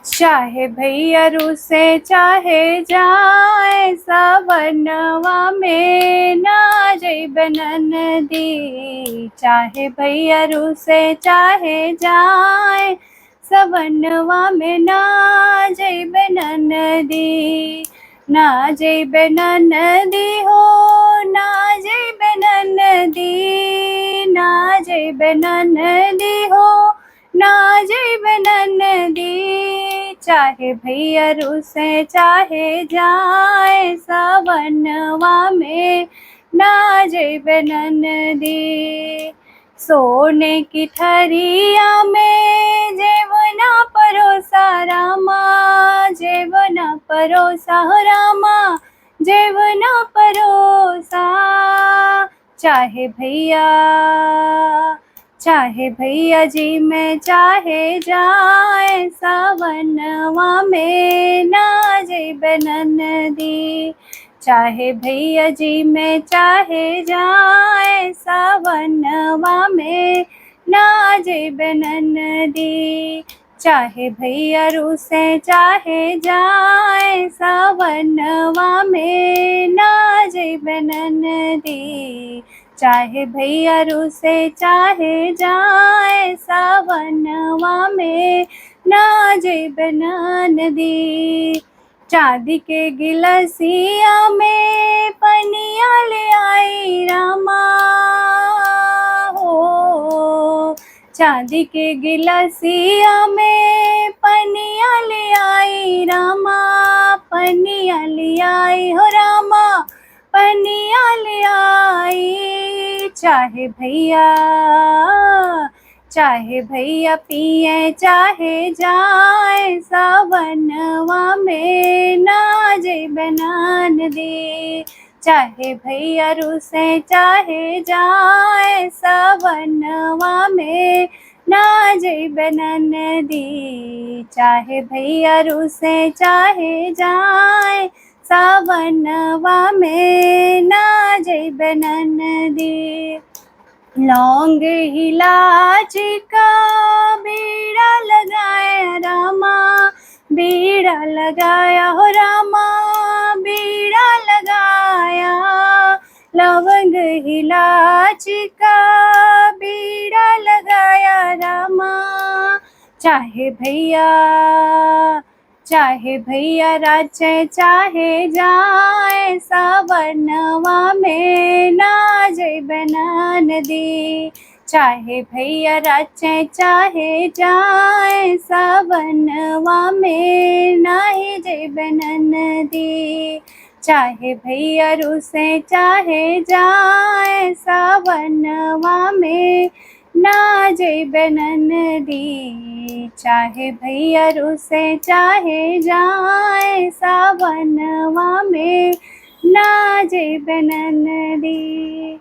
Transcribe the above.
चाहे भैया रुसे चाहे जाए सवनवा में ना जइबे ननदी। चाहे भैया रुसे चाहे जाए सवनवा में ना जइबे ननदी। ना जइबे ननदी हो ना जइबे ननदी। ना जइबे ननदी हो ना जइबे ननदी। चाहे भैया रुसे चाहे जाए सवनवा में ना जइबे ननदी। सोने की थरिया में जेवना परोसा रामा, जेवना परोसा हो रामा, जेवना परोसा। चाहे भैया जी में चाहे जाए सवनवा में ना जइबे ननदी। चाहे भैया जी में चाहे जाए सवनवा में ना जइबे ननदी। चाहे भैया रुसे चाहे जाए सवनवा में ना जइबे ननदी। चाहे भैया रुसे चाहे जाए सवनवा में ना जइबे ननदी। चांदी के गिलसिया में पनिया ले आई रामा हो। चांदी के गिलसिया में पनिया ले आई रामा, पनिया ले आई हो रामा, पनिया ले आई। चाहे भैया पिए चाहे जाए सवनवा में ना जइबे ननदी। चाहे भैया रुसे चाहे जाए सवनवा में ना जइबे ननदी। चाहे भैया रुसे चाहे जाए सवनवा में ना जइबे ननदी। लौंग इलायची का बीड़ा लगाया रामा, बीड़ा लगाया हो रामा, बीड़ा लगाया। लवंग इलायची का बीड़ा लगाया रामा। चाहे भैया राचे चाहे जाए सवनवा में ना जइबे ननदी। चाहे भैया राचे चाहे जाए सवनवा में नाही जइबे ननदी। चाहे भैया रुसे चाहे जाए सवनवा में ना जइबे ननदी। चाहे भैया रुसे चाहे जाए सवनवा में ना जइबे ननदी।